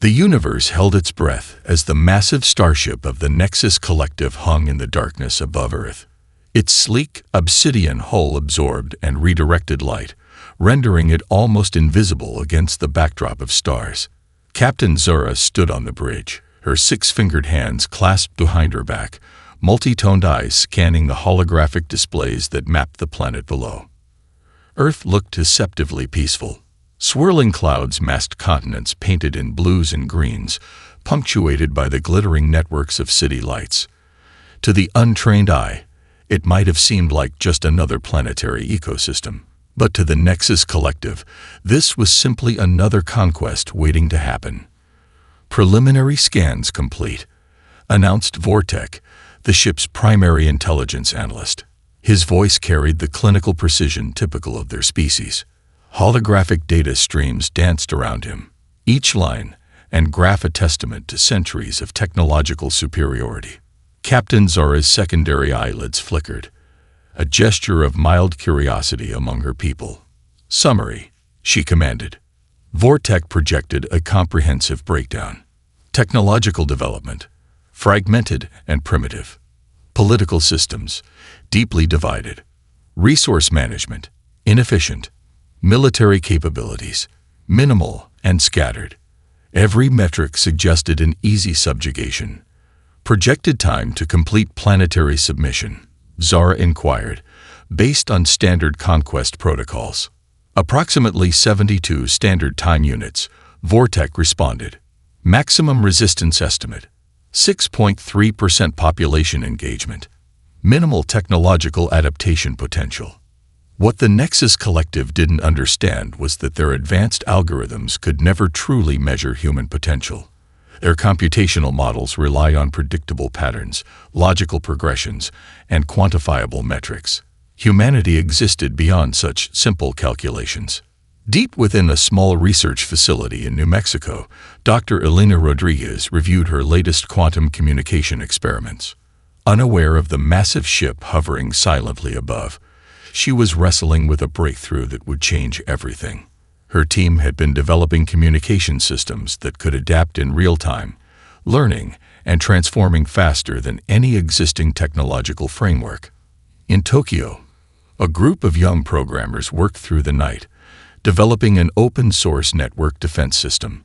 The universe held its breath as the massive starship of the Nexus Collective hung in the darkness above Earth. Its sleek, obsidian hull absorbed and redirected light, rendering it almost invisible against the backdrop of stars. Captain Zara stood on the bridge, her six-fingered hands clasped behind her back, multi-toned eyes scanning the holographic displays that mapped the planet below. Earth looked deceptively peaceful. Swirling clouds masked continents painted in blues and greens, punctuated by the glittering networks of city lights. To the untrained eye, it might have seemed like just another planetary ecosystem. But to the Nexus Collective, this was simply another conquest waiting to happen. "Preliminary scans complete," announced Vortek, the ship's primary intelligence analyst. His voice carried the clinical precision typical of their species. Holographic data streams danced around him, each line and graph a testament to centuries of technological superiority. Captain Zara's secondary eyelids flickered, a gesture of mild curiosity among her people. "Summary," she commanded. Vortek projected a comprehensive breakdown. Technological development, fragmented and primitive. Political systems, deeply divided. Resource management, inefficient. Military capabilities, minimal and scattered. Every metric suggested an easy subjugation. "Projected time to complete planetary submission," Zara inquired, "based on standard conquest protocols." "Approximately 72 standard time units," Vortek responded. "Maximum resistance estimate, 6.3% population engagement. Minimal technological adaptation potential." What the Nexus Collective didn't understand was that their advanced algorithms could never truly measure human potential. Their computational models rely on predictable patterns, logical progressions, and quantifiable metrics. Humanity existed beyond such simple calculations. Deep within a small research facility in New Mexico, Dr. Elena Rodriguez reviewed her latest quantum communication experiments. Unaware of the massive ship hovering silently above, she was wrestling with a breakthrough that would change everything. Her team had been developing communication systems that could adapt in real time, learning and transforming faster than any existing technological framework. In Tokyo, a group of young programmers worked through the night, developing an open-source network defense system.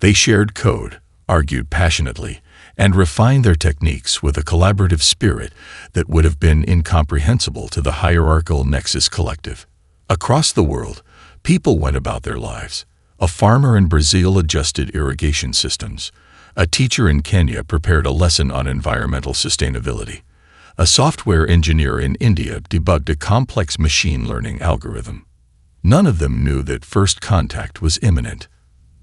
They shared code, argued passionately, and refined their techniques with a collaborative spirit that would have been incomprehensible to the hierarchical Nexus Collective. Across the world, people went about their lives. A farmer in Brazil adjusted irrigation systems. A teacher in Kenya prepared a lesson on environmental sustainability. A software engineer in India debugged a complex machine learning algorithm. None of them knew that first contact was imminent.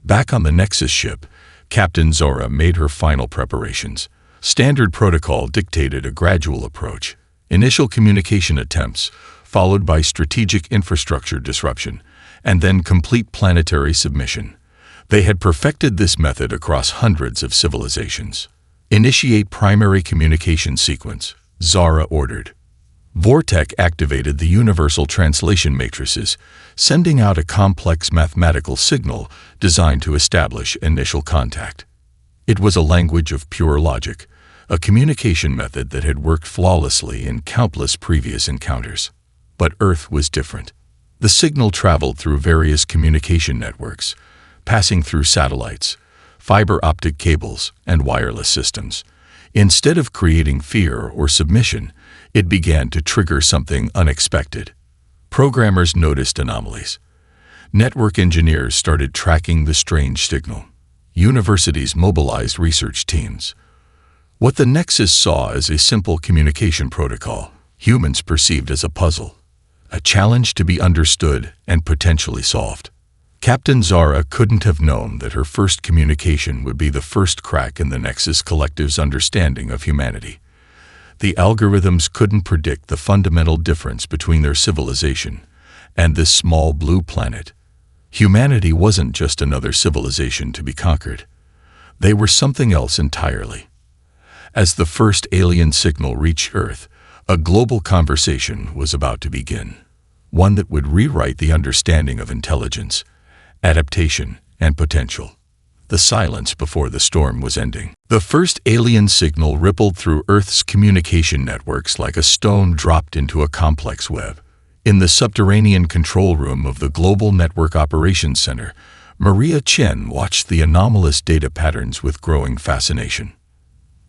Back on the Nexus ship, Captain Zara made her final preparations. Standard protocol dictated a gradual approach. Initial communication attempts, followed by strategic infrastructure disruption, and then complete planetary submission. They had perfected this method across hundreds of civilizations. "Initiate primary communication sequence," Zara ordered. Vortek activated the universal translation matrices, sending out a complex mathematical signal designed to establish initial contact. It was a language of pure logic, a communication method that had worked flawlessly in countless previous encounters. But Earth was different. The signal traveled through various communication networks, passing through satellites, fiber optic cables, and wireless systems. Instead of creating fear or submission, it began to trigger something unexpected. Programmers noticed anomalies. Network engineers started tracking the strange signal. Universities mobilized research teams. What the Nexus saw as a simple communication protocol, humans perceived as a puzzle, a challenge to be understood and potentially solved. Captain Zara couldn't have known that her first communication would be the first crack in the Nexus Collective's understanding of humanity. The algorithms couldn't predict the fundamental difference between their civilization and this small blue planet. Humanity wasn't just another civilization to be conquered. They were something else entirely. As the first alien signal reached Earth, a global conversation was about to begin, one that would rewrite the understanding of intelligence, adaptation, and potential. the silence before the storm was ending. The first alien signal rippled through Earth's communication networks like a stone dropped into a complex web. In the subterranean control room of the Global Network Operations Center, Maria Chen watched the anomalous data patterns with growing fascination.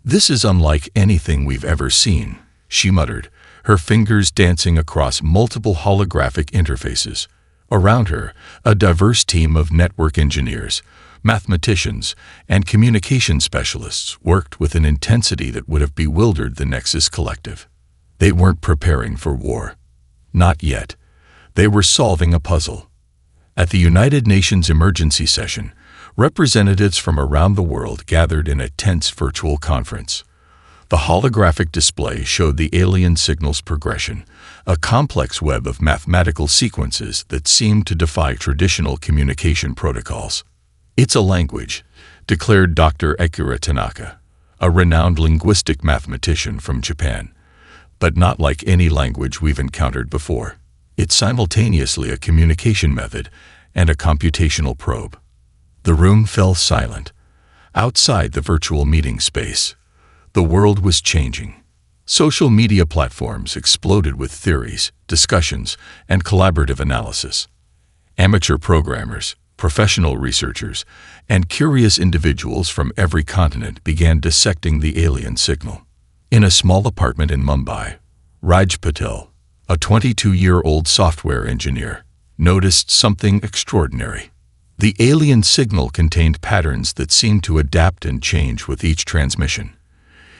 "This is unlike anything we've ever seen," she muttered, her fingers dancing across multiple holographic interfaces. Around her, a diverse team of network engineers, mathematicians, and communication specialists worked with an intensity that would have bewildered the Nexus Collective. They weren't preparing for war. Not yet. They were solving a puzzle. At the United Nations Emergency Session, representatives from around the world gathered in a tense virtual conference. The holographic display showed the alien signal's progression, a complex web of mathematical sequences that seemed to defy traditional communication protocols. "It's a language," declared Dr. Akira Tanaka, a renowned linguistic mathematician from Japan, "but not like any language we've encountered before. It's simultaneously a communication method and a computational probe." The room fell silent. Outside the virtual meeting space, the world was changing. Social media platforms exploded with theories, discussions, and collaborative analysis. Amateur programmers, professional researchers, and curious individuals from every continent began dissecting the alien signal. In a small apartment in Mumbai, Raj Patel, a 22-year-old software engineer, noticed something extraordinary. The alien signal contained patterns that seemed to adapt and change with each transmission.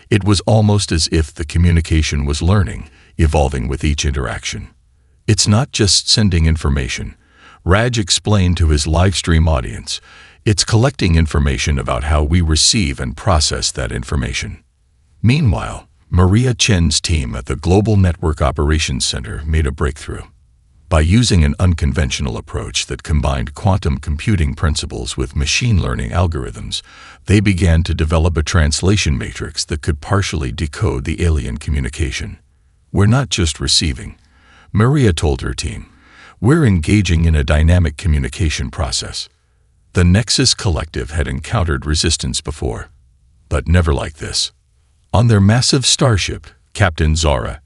It was almost as if the communication was learning, evolving with each interaction. "It's not just sending information," Raj explained to his livestream audience. "It's collecting information about how we receive and process that information." Meanwhile, Maria Chen's team at the Global Network Operations Center made a breakthrough. By using an unconventional approach that combined quantum computing principles with machine learning algorithms, they began to develop a translation matrix that could partially decode the alien communication. "We're not just receiving," Maria told her team. "We're engaging in a dynamic communication process." The Nexus Collective had encountered resistance before, but never like this. On their massive starship, Captain Zara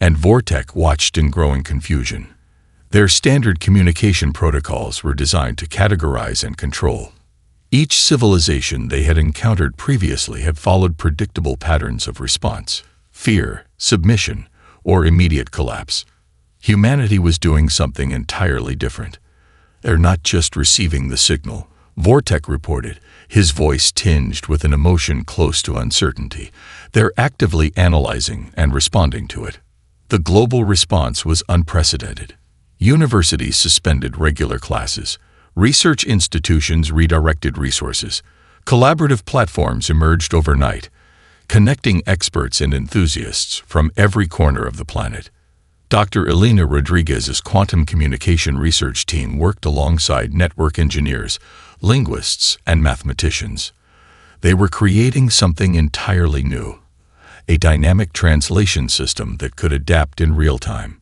and Vortek watched in growing confusion. Their standard communication protocols were designed to categorize and control. Each civilization they had encountered previously had followed predictable patterns of response: fear, submission, or immediate collapse. Humanity was doing something entirely different. "They're not just receiving the signal," Vortek reported, his voice tinged with an emotion close to uncertainty. "They're actively analyzing and responding to it." The global response was unprecedented. Universities suspended regular classes. Research institutions redirected resources. Collaborative platforms emerged overnight, connecting experts and enthusiasts from every corner of the planet. Dr. Elena Rodriguez's quantum communication research team worked alongside network engineers, linguists, and mathematicians. They were creating something entirely new, a dynamic translation system that could adapt in real time.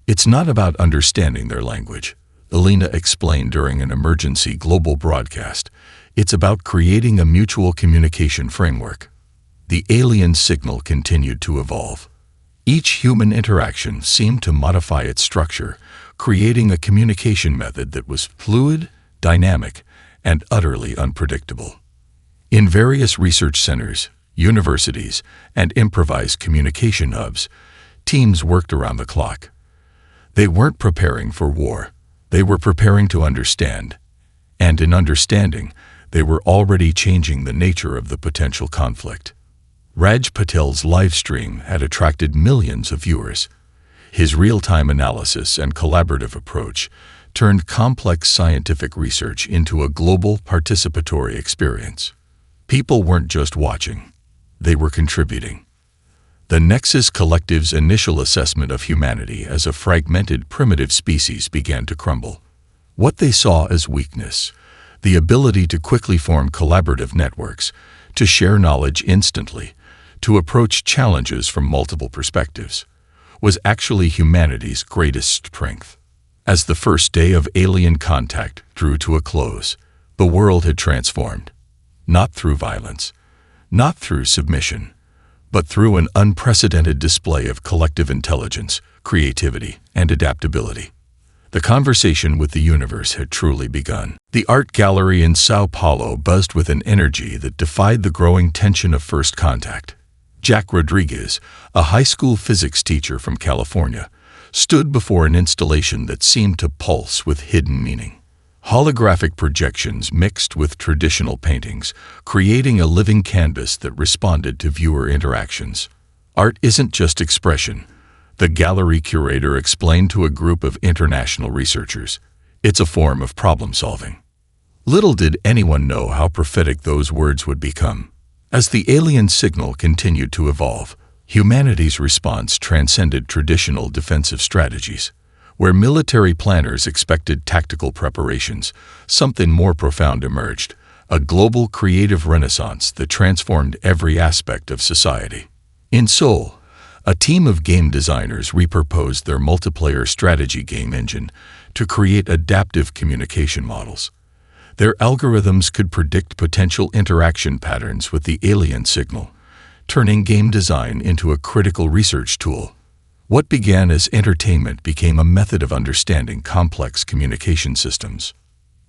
"It's not about understanding their language," Elena explained during an emergency global broadcast. "It's about creating a mutual communication framework." The alien signal continued to evolve. Each human interaction seemed to modify its structure, creating a communication method that was fluid, dynamic, and utterly unpredictable. In various research centers, universities, and improvised communication hubs, teams worked around the clock. They weren't preparing for war. They were preparing to understand. And in understanding, they were already changing the nature of the potential conflict. Raj Patel's live stream had attracted millions of viewers. His real-time analysis and collaborative approach turned complex scientific research into a global participatory experience. People weren't just watching. They were contributing. The Nexus Collective's initial assessment of humanity as a fragmented, primitive species began to crumble. What they saw as weakness, the ability to quickly form collaborative networks, to share knowledge instantly, to approach challenges from multiple perspectives, was actually humanity's greatest strength. As the first day of alien contact drew to a close, The world had transformed, not through violence, not through submission, but through an unprecedented display of collective intelligence, creativity, and adaptability. The conversation with the universe had truly begun. The art gallery in Sao Paulo buzzed with an energy that defied the growing tension of first contact. Jack Rodriguez, a high school physics teacher from California, stood before an installation that seemed to pulse with hidden meaning. Holographic projections mixed with traditional paintings, creating a living canvas that responded to viewer interactions. Art isn't just expression, the gallery curator explained to a group of international researchers. It's a form of problem-solving. Little did anyone know how prophetic those words would become. As the alien signal continued to evolve, humanity's response transcended traditional defensive strategies. Where military planners expected tactical preparations, something more profound emerged, a global creative renaissance that transformed every aspect of society. In Seoul, a team of game designers repurposed their multiplayer strategy game engine to create adaptive communication models. Their algorithms could predict potential interaction patterns with the alien signal, turning game design into a critical research tool. What began as entertainment became a method of understanding complex communication systems.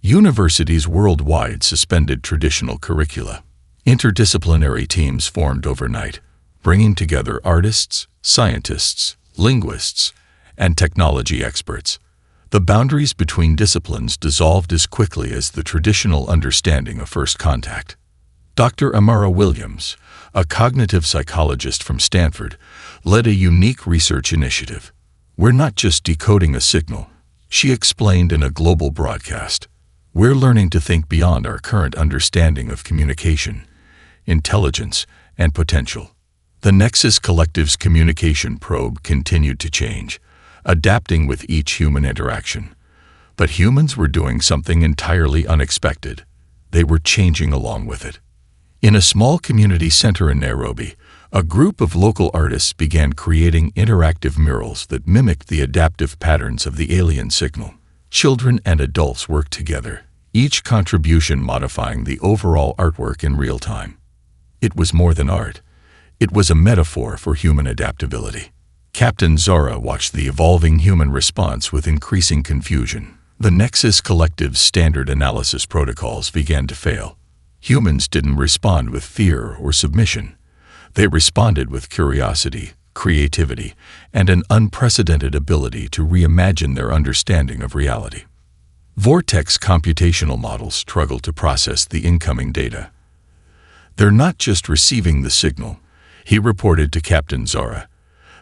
Universities worldwide suspended traditional curricula. Interdisciplinary teams formed overnight, bringing together artists, scientists, linguists, and technology experts. The boundaries between disciplines dissolved as quickly as the traditional understanding of first contact. Dr. Amara Williams, a cognitive psychologist from Stanford, led a unique research initiative. We're not just decoding a signal, she explained in a global broadcast. We're learning to think beyond our current understanding of communication, intelligence, and potential. The Nexus Collective's communication probe continued to change, adapting with each human interaction. But humans were doing something entirely unexpected. They were changing along with it. In a small community center in Nairobi, a group of local artists began creating interactive murals that mimicked the adaptive patterns of the alien signal. Children and adults worked together, each contribution modifying the overall artwork in real time. It was more than art. It was a metaphor for human adaptability. Captain Zara watched the evolving human response with increasing confusion. The Nexus Collective's standard analysis protocols began to fail. Humans didn't respond with fear or submission. They responded with curiosity, creativity, and an unprecedented ability to reimagine their understanding of reality. Vortex computational models struggle to process the incoming data. They're not just receiving the signal, he reported to Captain Zara.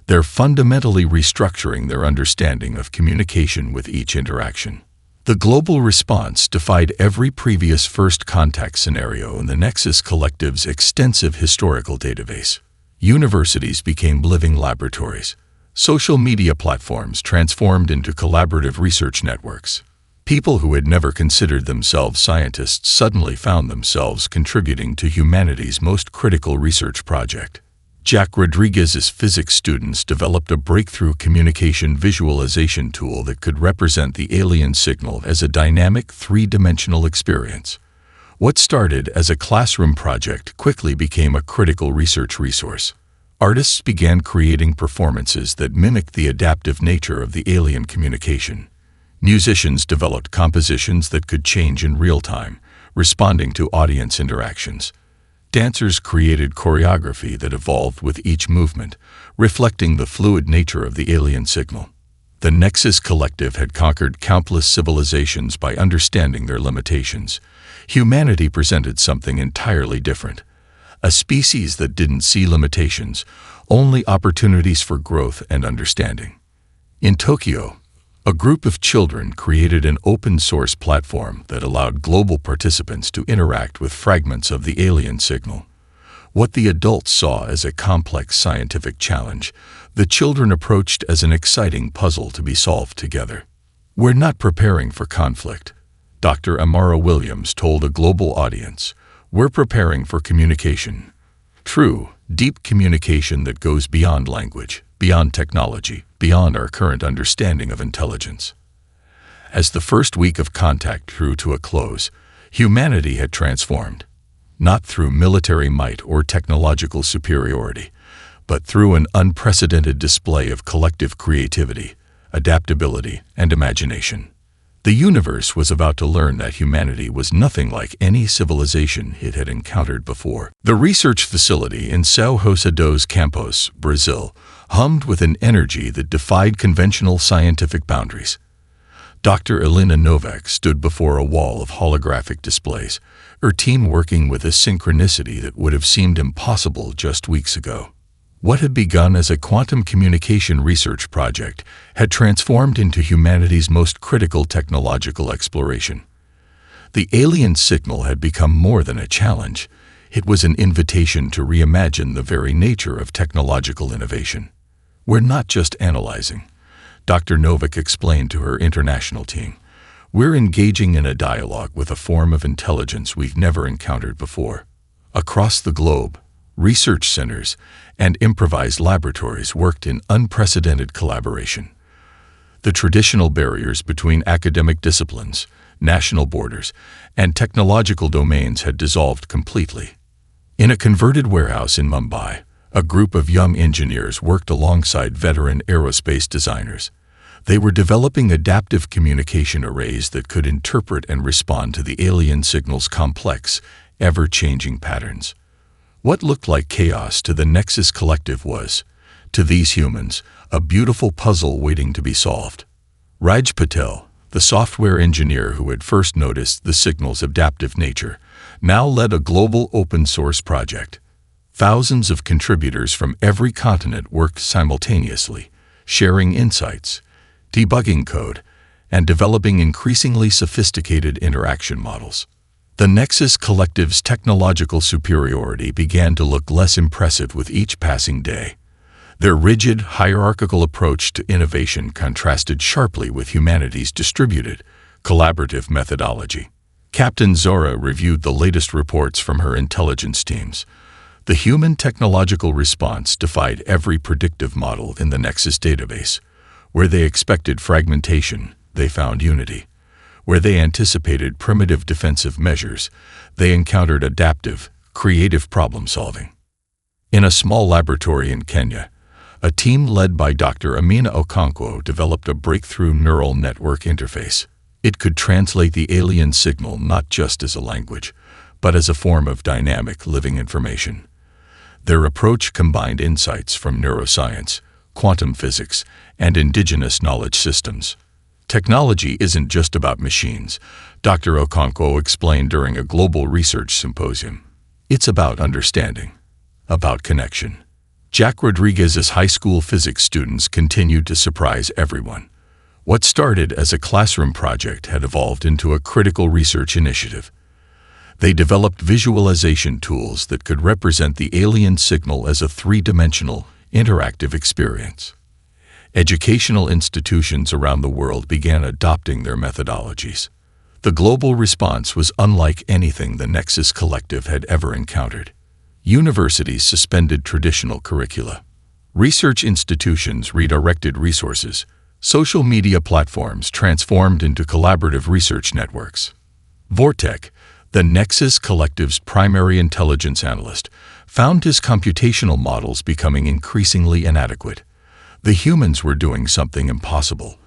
They're fundamentally restructuring their understanding of communication with each interaction. The global response defied every previous first contact scenario in the Nexus Collective's extensive historical database. Universities became living laboratories. Social media platforms transformed into collaborative research networks. People who had never considered themselves scientists suddenly found themselves contributing to humanity's most critical research project. Jack Rodriguez's physics students developed a breakthrough communication visualization tool that could represent the alien signal as a dynamic three-dimensional experience. What started as a classroom project quickly became a critical research resource. Artists began creating performances that mimicked the adaptive nature of the alien communication. Musicians developed compositions that could change in real time, responding to audience interactions. Dancers created choreography that evolved with each movement, reflecting the fluid nature of the alien signal. The Nexus Collective had conquered countless civilizations by understanding their limitations. Humanity presented something entirely different. A species that didn't see limitations, only opportunities for growth and understanding. In Tokyo, a group of children created an open-source platform that allowed global participants to interact with fragments of the alien signal. What the adults saw as a complex scientific challenge, the children approached as an exciting puzzle to be solved together. We're not preparing for conflict, Dr. Amara Williams told a global audience. We're preparing for communication. True, deep communication that goes beyond language, beyond technology, beyond our current understanding of intelligence. As the first week of contact drew to a close, Humanity had transformed, not through military might or technological superiority, but through an unprecedented display of collective creativity, adaptability, and imagination. The universe was about to learn that humanity was nothing like any civilization it had encountered before. The research facility in São José dos Campos, Brazil, hummed with an energy that defied conventional scientific boundaries. Dr. Elena Novak stood before a wall of holographic displays, her team working with a synchronicity that would have seemed impossible just weeks ago. What had begun as a quantum communication research project had transformed into humanity's most critical technological exploration. The alien signal had become more than a challenge. It was an invitation to reimagine the very nature of technological innovation. We're not just analyzing, Dr. Novak explained to her international team. We're engaging in a dialogue with a form of intelligence we've never encountered before. Across the globe, research centers and improvised laboratories worked in unprecedented collaboration. The traditional barriers between academic disciplines, national borders, and technological domains had dissolved completely. In a converted warehouse in Mumbai, a group of young engineers worked alongside veteran aerospace designers. They were developing adaptive communication arrays that could interpret and respond to the alien signal's complex, ever-changing patterns. What looked like chaos to the Nexus Collective was, to these humans, a beautiful puzzle waiting to be solved. Raj Patel, the software engineer who had first noticed the signal's adaptive nature, now led a global open-source project. Thousands of contributors from every continent worked simultaneously, sharing insights, debugging code, and developing increasingly sophisticated interaction models. The Nexus Collective's technological superiority began to look less impressive with each passing day. Their rigid, hierarchical approach to innovation contrasted sharply with humanity's distributed, collaborative methodology. Captain Zora reviewed the latest reports from her intelligence teams. The human technological response defied every predictive model in the Nexus database. Where they expected fragmentation, they found unity. Where they anticipated primitive defensive measures, they encountered adaptive, creative problem-solving. In a small laboratory in Kenya, a team led by Dr. Amina Okonkwo developed a breakthrough neural network interface. It could translate the alien signal not just as a language, but as a form of dynamic, living information. Their approach combined insights from neuroscience, quantum physics, and indigenous knowledge systems. Technology isn't just about machines, Dr. Okonkwo explained during a global research symposium. It's about understanding, about connection. Jack Rodriguez's high school physics students continued to surprise everyone. What started as a classroom project had evolved into a critical research initiative. They developed visualization tools that could represent the alien signal as a three-dimensional, interactive experience. Educational institutions around the world began adopting their methodologies. The global response was unlike anything the Nexus Collective had ever encountered. Universities suspended traditional curricula. Research institutions redirected resources. Social media platforms transformed into collaborative research networks. Vortek, the Nexus Collective's primary intelligence analyst, found his computational models becoming increasingly inadequate. The humans were doing something impossible.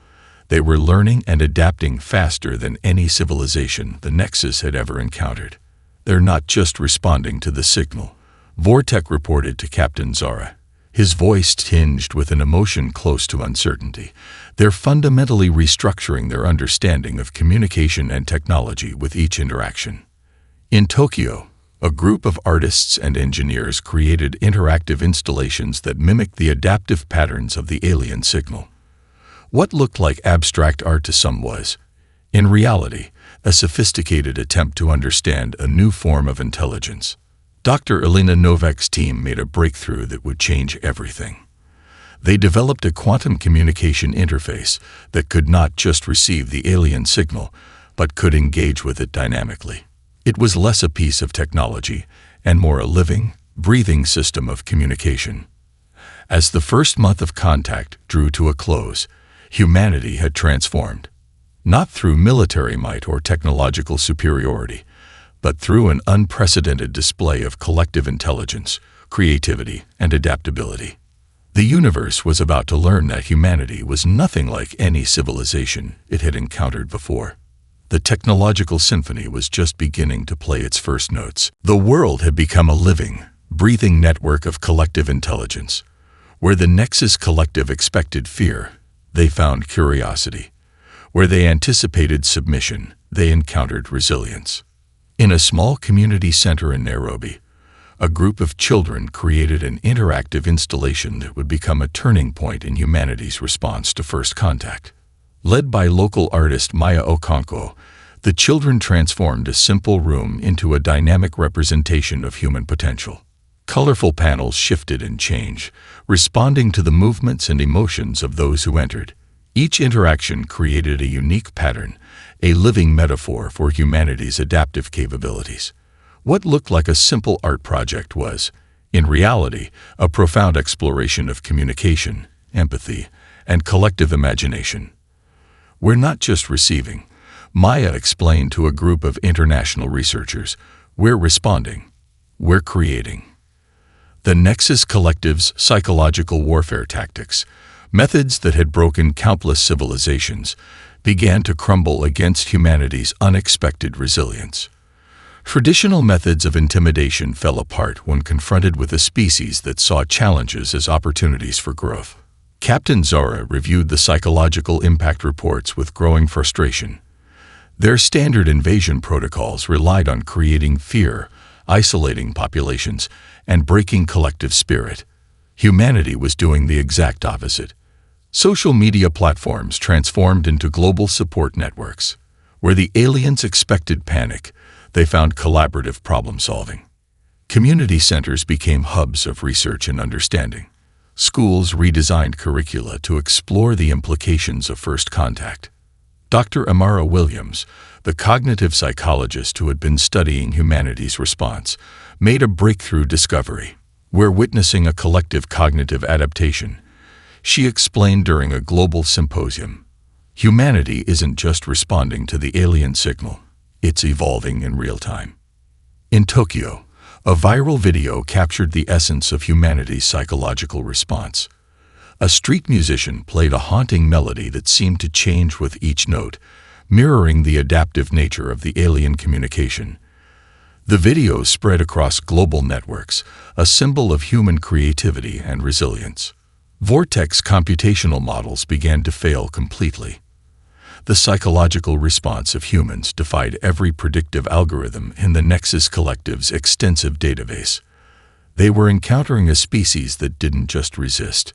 They were learning and adapting faster than any civilization the Nexus had ever encountered. They're not just responding to the signal, Vortek reported to Captain Zara, his voice tinged with an emotion close to uncertainty. They're fundamentally restructuring their understanding of communication and technology with each interaction. In Tokyo, a group of artists and engineers created interactive installations that mimicked the adaptive patterns of the alien signal. What looked like abstract art to some was, in reality, a sophisticated attempt to understand a new form of intelligence. Dr. Elena Novak's team made a breakthrough that would change everything. They developed a quantum communication interface that could not just receive the alien signal, but could engage with it dynamically. It was less a piece of technology and more a living, breathing system of communication. As the first month of contact drew to a close, humanity had transformed. Not through military might or technological superiority, but through an unprecedented display of collective intelligence, creativity, and adaptability. The universe was about to learn that humanity was nothing like any civilization it had encountered before. The technological symphony was just beginning to play its first notes. The world had become a living, breathing network of collective intelligence. Where the Nexus Collective expected fear, they found curiosity. Where they anticipated submission, they encountered resilience. In a small community center in Nairobi, a group of children created an interactive installation that would become a turning point in humanity's response to first contact. Led by local artist Maya Okonkwo, the children transformed a simple room into a dynamic representation of human potential. Colorful panels shifted and changed, responding to the movements and emotions of those who entered. Each interaction created a unique pattern, a living metaphor for humanity's adaptive capabilities. What looked like a simple art project was, in reality, a profound exploration of communication, empathy, and collective imagination. We're not just receiving, Maya explained to a group of international researchers. We're responding. We're creating. The Nexus Collective's psychological warfare tactics, methods that had broken countless civilizations, began to crumble against humanity's unexpected resilience. Traditional methods of intimidation fell apart when confronted with a species that saw challenges as opportunities for growth. Captain Zara reviewed the psychological impact reports with growing frustration. Their standard invasion protocols relied on creating fear, isolating populations, and breaking collective spirit. Humanity was doing the exact opposite. Social media platforms transformed into global support networks. Where the aliens expected panic, they found collaborative problem-solving. Community centers became hubs of research and understanding. Schools redesigned curricula to explore the implications of first contact. Dr. Amara Williams, the cognitive psychologist who had been studying humanity's response, made a breakthrough discovery. We're witnessing a collective cognitive adaptation, she explained during a global symposium. Humanity isn't just responding to the alien signal, it's evolving in real time. In Tokyo, a viral video captured the essence of humanity's psychological response. A street musician played a haunting melody that seemed to change with each note, mirroring the adaptive nature of the alien communication. The video spread across global networks, a symbol of human creativity and resilience. Vortex computational models began to fail completely. The psychological response of humans defied every predictive algorithm in the Nexus Collective's extensive database. They were encountering a species that didn't just resist,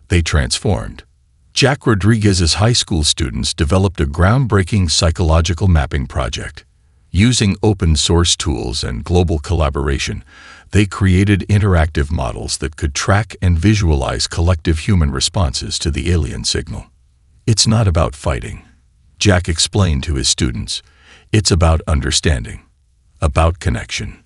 they transformed. Jack Rodriguez's high school students developed a groundbreaking psychological mapping project. Using open-source tools and global collaboration, they created interactive models that could track and visualize collective human responses to the alien signal. It's not about fighting, Jack explained to his students. It's about understanding, about connection.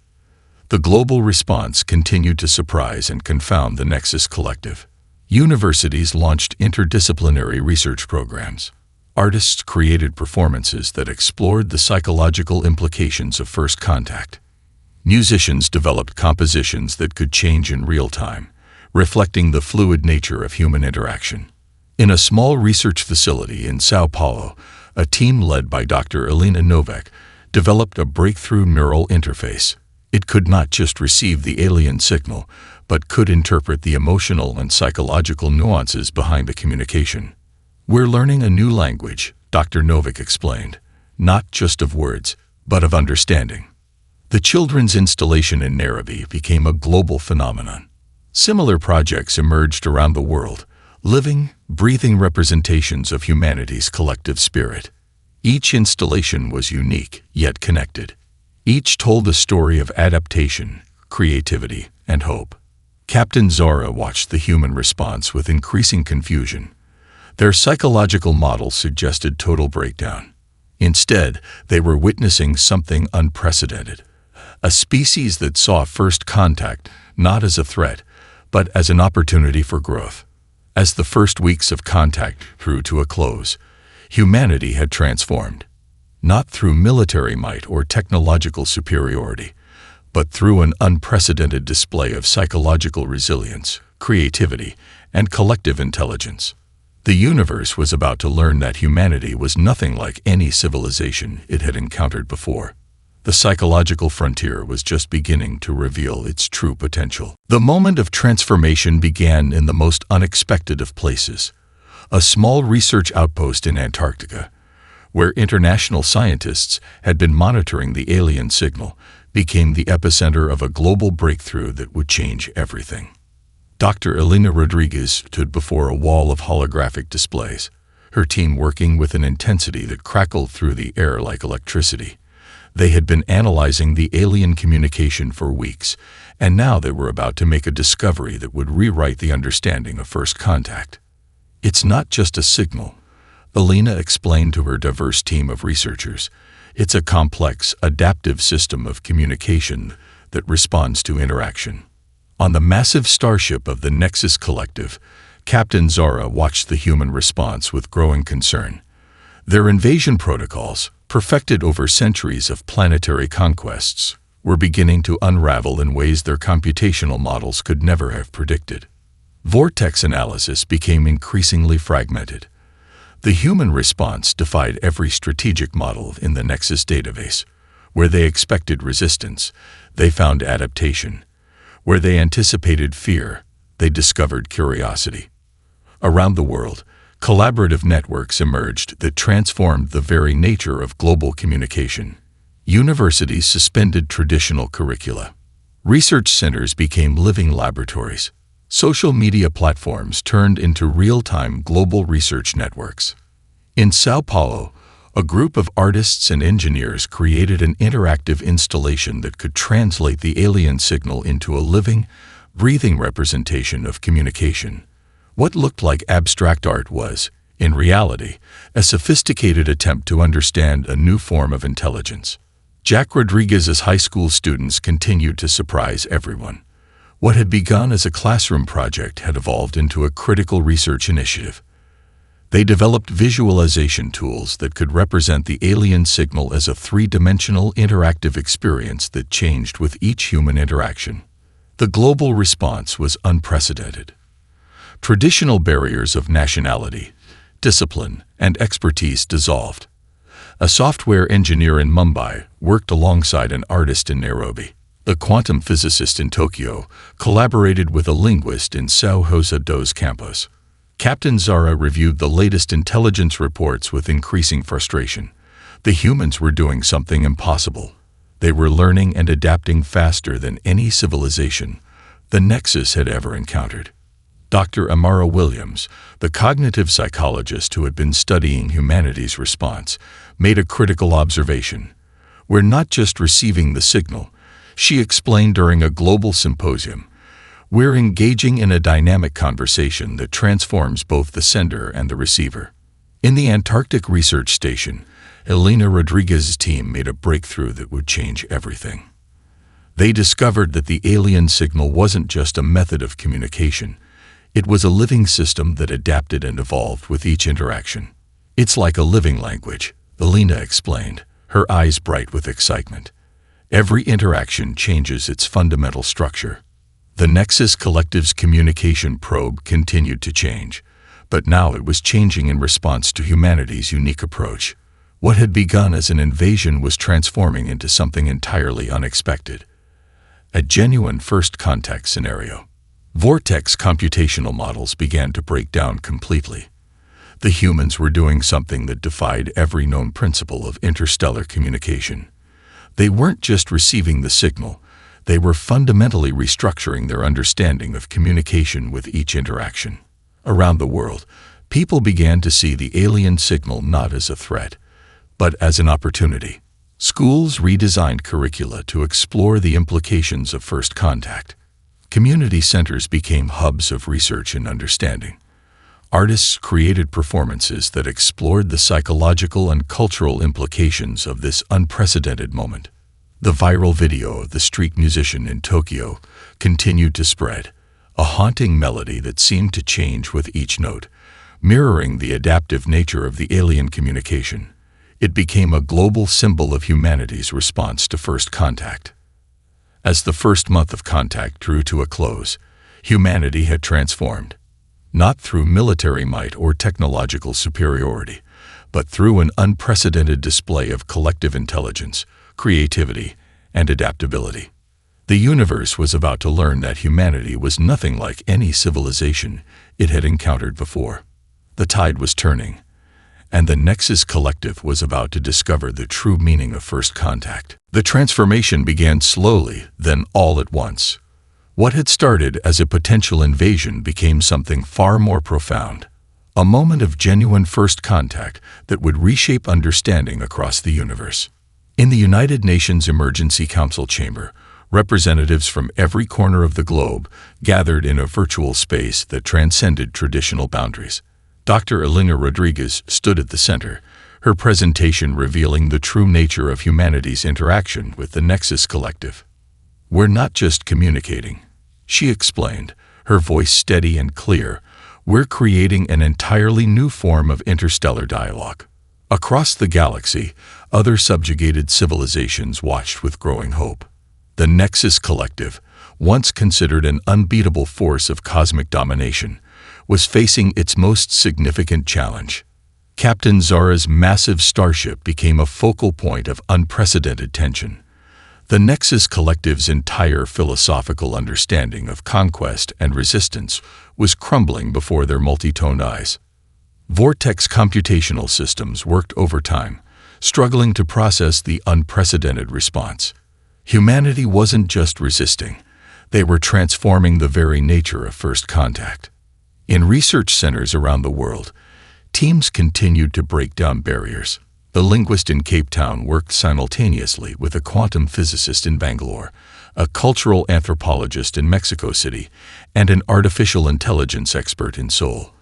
The global response continued to surprise and confound the Nexus Collective. Universities launched interdisciplinary research programs. Artists created performances that explored the psychological implications of first contact. Musicians developed compositions that could change in real time, reflecting the fluid nature of human interaction. In a small research facility in Sao Paulo, a team led by Dr. Elena Novak developed a breakthrough neural interface. It could not just receive the alien signal, but could interpret the emotional and psychological nuances behind the communication. We're learning a new language, Dr. Novak explained, not just of words, but of understanding. The children's installation in Nairobi became a global phenomenon. Similar projects emerged around the world, living, breathing representations of humanity's collective spirit. Each installation was unique, yet connected. Each told a story of adaptation, creativity, and hope. Captain Zara watched the human response with increasing confusion. Their psychological models suggested total breakdown. Instead, they were witnessing something unprecedented. A species that saw first contact not as a threat, but as an opportunity for growth. As the first weeks of contact drew to a close, humanity had transformed. not through military might or technological superiority, but through an unprecedented display of psychological resilience, creativity, and collective intelligence. The universe was about to learn that humanity was nothing like any civilization it had encountered before. The psychological frontier was just beginning to reveal its true potential. The moment of transformation began in the most unexpected of places, a small research outpost in Antarctica, where international scientists had been monitoring the alien signal, became the epicenter of a global breakthrough that would change everything. Dr. Elena Rodriguez stood before a wall of holographic displays, her team working with an intensity that crackled through the air like electricity. They had been analyzing the alien communication for weeks, and now they were about to make a discovery that would rewrite the understanding of first contact. It's not just a signal, Elena explained to her diverse team of researchers. It's a complex, adaptive system of communication that responds to interaction. On the massive starship of the Nexus Collective, Captain Zara watched the human response with growing concern. Their invasion protocols, perfected over centuries of planetary conquests, were beginning to unravel in ways their computational models could never have predicted. Vortex analysis became increasingly fragmented. The human response defied every strategic model in the Nexus database. Where they expected resistance, they found adaptation. Where they anticipated fear, they discovered curiosity. Around the world, collaborative networks emerged that transformed the very nature of global communication. Universities suspended traditional curricula. Research centers became living laboratories. Social media platforms turned into real-time global research networks. In Sao Paulo, a group of artists and engineers created an interactive installation that could translate the alien signal into a living, breathing representation of communication. What looked like abstract art was, in reality, a sophisticated attempt to understand a new form of intelligence. Jack Rodriguez's high school students continued to surprise everyone. What had begun as a classroom project had evolved into a critical research initiative. They developed visualization tools that could represent the alien signal as a three-dimensional interactive experience that changed with each human interaction. The global response was unprecedented. Traditional barriers of nationality, discipline, and expertise dissolved. A software engineer in Mumbai worked alongside an artist in Nairobi. A quantum physicist in Tokyo collaborated with a linguist in São José dos Campos. Captain Zara reviewed the latest intelligence reports with increasing frustration. The humans were doing something impossible. They were learning and adapting faster than any civilization the Nexus had ever encountered. Dr. Amara Williams, the cognitive psychologist who had been studying humanity's response, made a critical observation. We're not just receiving the signal, she explained during a global symposium. We're engaging in a dynamic conversation that transforms both the sender and the receiver. In the Antarctic Research Station, Elena Rodriguez's team made a breakthrough that would change everything. They discovered that the alien signal wasn't just a method of communication. It was a living system that adapted and evolved with each interaction. It's like a living language, Elena explained, her eyes bright with excitement. Every interaction changes its fundamental structure. The Nexus Collective's communication probe continued to change, but now it was changing in response to humanity's unique approach. What had begun as an invasion was transforming into something entirely unexpected. A genuine first contact scenario. Vortex computational models began to break down completely. The humans were doing something that defied every known principle of interstellar communication. They weren't just receiving the signal, they were fundamentally restructuring their understanding of communication with each interaction. Around the world, people began to see the alien signal not as a threat, but as an opportunity. Schools redesigned curricula to explore the implications of first contact. Community centers became hubs of research and understanding. Artists created performances that explored the psychological and cultural implications of this unprecedented moment. The viral video of the street musician in Tokyo continued to spread, a haunting melody that seemed to change with each note, mirroring the adaptive nature of the alien communication. It became a global symbol of humanity's response to first contact. As the first month of contact drew to a close, humanity had transformed, not through military might or technological superiority, but through an unprecedented display of collective intelligence, creativity, and adaptability. The universe was about to learn that humanity was nothing like any civilization it had encountered before. The tide was turning, and the Nexus Collective was about to discover the true meaning of first contact. The transformation began slowly, then all at once. What had started as a potential invasion became something far more profound, a moment of genuine first contact that would reshape understanding across the universe. In the United Nations Emergency Council chamber, representatives from every corner of the globe gathered in a virtual space that transcended traditional boundaries. Dr. Elena Rodriguez stood at the center, her presentation revealing the true nature of humanity's interaction with the Nexus Collective. "We're not just communicating," she explained, her voice steady and clear. "We're creating an entirely new form of interstellar dialogue." Across the galaxy, other subjugated civilizations watched with growing hope. The Nexus Collective, once considered an unbeatable force of cosmic domination, was facing its most significant challenge. Captain Zara's massive starship became a focal point of unprecedented tension. The Nexus Collective's entire philosophical understanding of conquest and resistance was crumbling before their multi-toned eyes. Vortex computational systems worked overtime, struggling to process the unprecedented response. Humanity wasn't just resisting, they were transforming the very nature of first contact. In research centers around the world, teams continued to break down barriers. A linguist in Cape Town worked simultaneously with a quantum physicist in Bangalore, a cultural anthropologist in Mexico City, and an artificial intelligence expert in Seoul.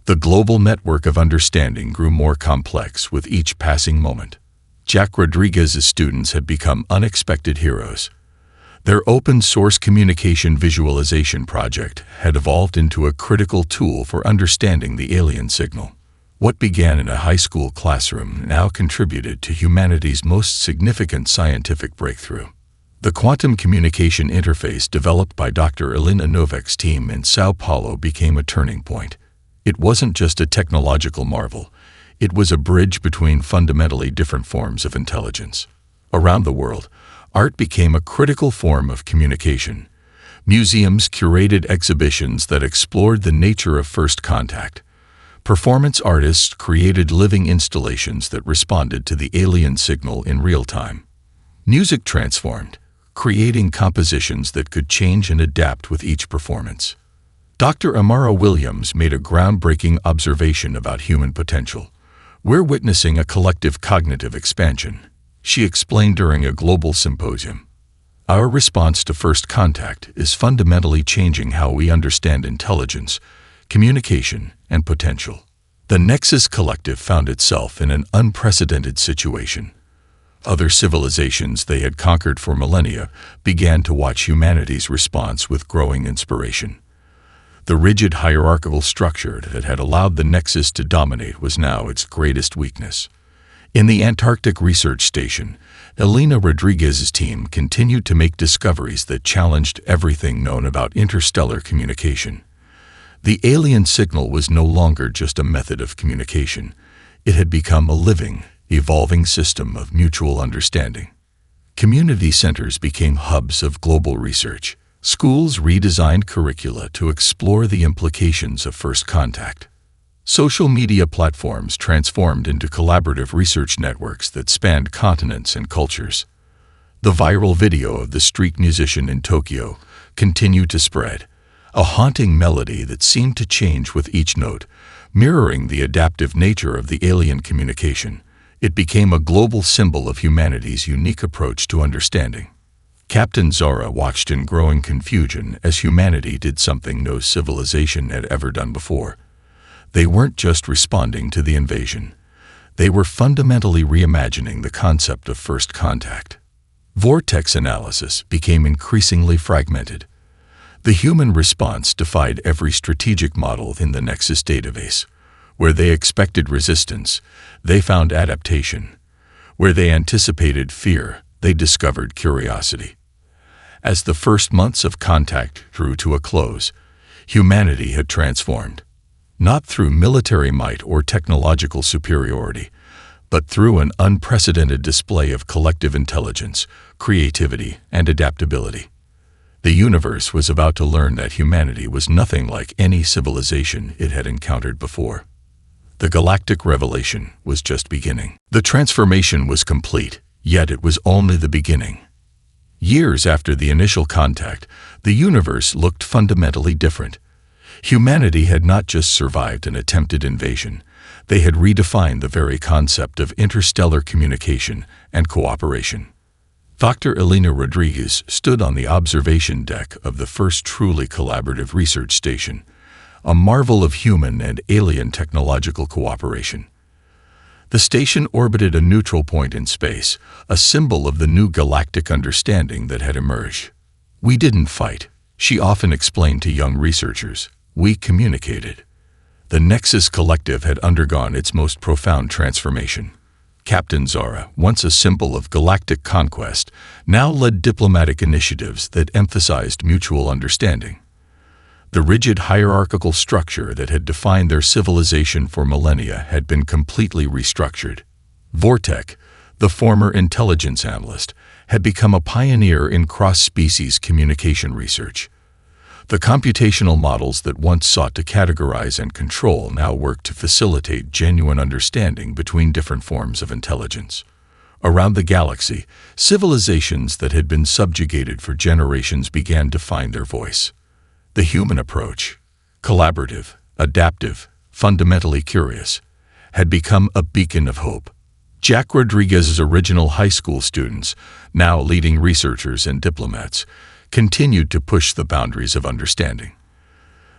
The global network of understanding grew more complex with each passing moment. Jack Rodriguez's students had become unexpected heroes. Their open-source communication visualization project had evolved into a critical tool for understanding the alien signal. What began in a high school classroom now contributed to humanity's most significant scientific breakthrough. The quantum communication interface developed by Dr. Elena Novak's team in Sao Paulo became a turning point. It wasn't just a technological marvel. It was a bridge between fundamentally different forms of intelligence. Around the world, art became a critical form of communication. Museums curated exhibitions that explored the nature of first contact. Performance artists created living installations that responded to the alien signal in real time. Music transformed, creating compositions that could change and adapt with each performance. Dr. Amara Williams made a groundbreaking observation about human potential. "We're witnessing a collective cognitive expansion," she explained during a global symposium. "Our response to first contact is fundamentally changing how we understand intelligence, communication, and potential." The Nexus Collective found itself in an unprecedented situation. Other civilizations they had conquered for millennia began to watch humanity's response with growing inspiration. The rigid hierarchical structure that had allowed the Nexus to dominate was now its greatest weakness. In the Antarctic Research Station, Elena Rodriguez's team continued to make discoveries that challenged everything known about interstellar communication. The alien signal was no longer just a method of communication. It had become a living, evolving system of mutual understanding. Community centers became hubs of global research. Schools redesigned curricula to explore the implications of first contact. Social media platforms transformed into collaborative research networks that spanned continents and cultures. The viral video of the street musician in Tokyo continued to spread, a haunting melody that seemed to change with each note, mirroring the adaptive nature of the alien communication. It became a global symbol of humanity's unique approach to understanding. Captain Zara watched in growing confusion as humanity did something no civilization had ever done before. They weren't just responding to the invasion. They were fundamentally reimagining the concept of first contact. Vortex analysis became increasingly fragmented. The human response defied every strategic model in the Nexus database. Where they expected resistance, they found adaptation. Where they anticipated fear, they discovered curiosity. As the first months of contact drew to a close, humanity had transformed. Not through military might or technological superiority, but through an unprecedented display of collective intelligence, creativity, and adaptability. The universe was about to learn that humanity was nothing like any civilization it had encountered before. The galactic revelation was just beginning. The transformation was complete, yet it was only the beginning. Years after the initial contact, the universe looked fundamentally different. Humanity had not just survived an attempted invasion, they had redefined the very concept of interstellar communication and cooperation. Dr. Elena Rodriguez stood on the observation deck of the first truly collaborative research station, a marvel of human and alien technological cooperation. The station orbited a neutral point in space, a symbol of the new galactic understanding that had emerged. "We didn't fight," she often explained to young researchers. "We communicated." The Nexus Collective had undergone its most profound transformation. Captain Zara, once a symbol of galactic conquest, now led diplomatic initiatives that emphasized mutual understanding. The rigid hierarchical structure that had defined their civilization for millennia had been completely restructured. Vortek, the former intelligence analyst, had become a pioneer in cross-species communication research. The computational models that once sought to categorize and control now worked to facilitate genuine understanding between different forms of intelligence. Around the galaxy, civilizations that had been subjugated for generations began to find their voice. The human approach, collaborative, adaptive, fundamentally curious, had become a beacon of hope. Jack Rodriguez's original high school students, now leading researchers and diplomats, continued to push the boundaries of understanding.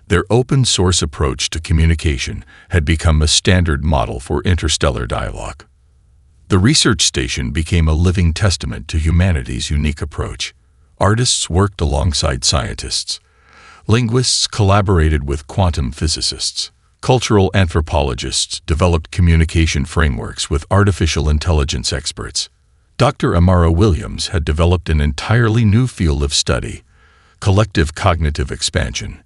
Their open-source approach to communication had become a standard model for interstellar dialogue. The research station became a living testament to humanity's unique approach. Artists worked alongside scientists. Linguists collaborated with quantum physicists. Cultural anthropologists developed communication frameworks with artificial intelligence experts. Dr. Amara Williams had developed an entirely new field of study, collective cognitive expansion.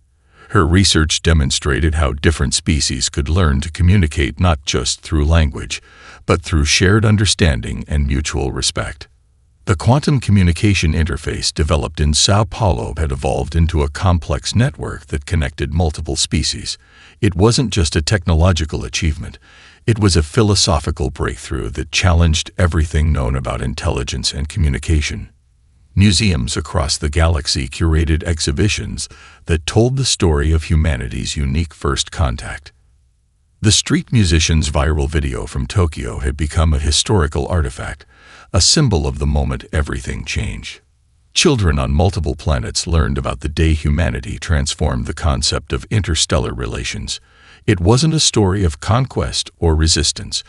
Her research demonstrated how different species could learn to communicate not just through language, but through shared understanding and mutual respect. The quantum communication interface developed in Sao Paulo had evolved into a complex network that connected multiple species. It wasn't just a technological achievement. It was a philosophical breakthrough that challenged everything known about intelligence and communication. Museums across the galaxy curated exhibitions that told the story of humanity's unique first contact. The street musician's viral video from Tokyo had become a historical artifact, a symbol of the moment everything changed. Children on multiple planets learned about the day humanity transformed the concept of interstellar relations. It wasn't a story of conquest or resistance,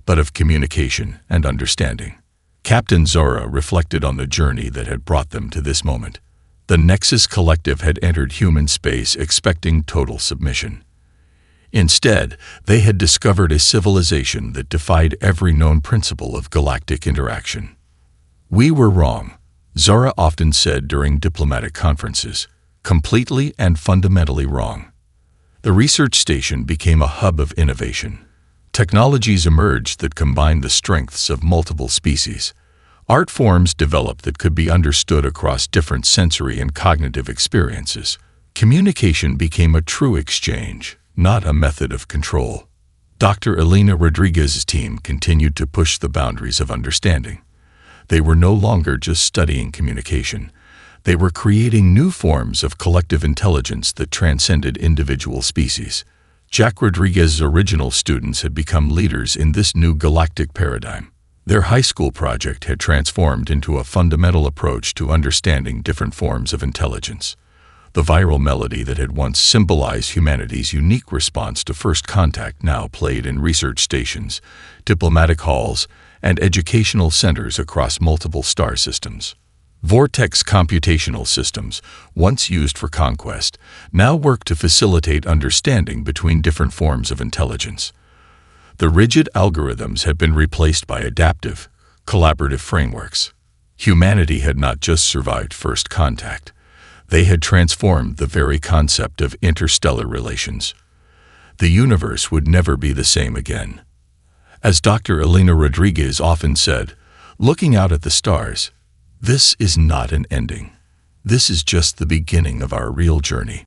but of communication and understanding. Captain Zora reflected on the journey that had brought them to this moment. The Nexus Collective had entered human space expecting total submission. Instead, they had discovered a civilization that defied every known principle of galactic interaction. "We were wrong," Zara often said during diplomatic conferences, "completely and fundamentally wrong." The research station became a hub of innovation. Technologies emerged that combined the strengths of multiple species. Art forms developed that could be understood across different sensory and cognitive experiences. Communication became a true exchange, not a method of control. Dr. Elena Rodriguez's team continued to push the boundaries of understanding. They were no longer just studying communication. They were creating new forms of collective intelligence that transcended individual species. Jack Rodriguez's original students had become leaders in this new galactic paradigm. Their high school project had transformed into a fundamental approach to understanding different forms of intelligence. The viral melody that had once symbolized humanity's unique response to first contact now played in research stations, diplomatic halls, and educational centers across multiple star systems. Vortex computational systems, once used for conquest, now work to facilitate understanding between different forms of intelligence. The rigid algorithms have been replaced by adaptive, collaborative frameworks. Humanity had not just survived first contact. They had transformed the very concept of interstellar relations. The universe would never be the same again. As Dr. Elena Rodriguez often said, looking out at the stars, this is not an ending. This is just the beginning of our real journey.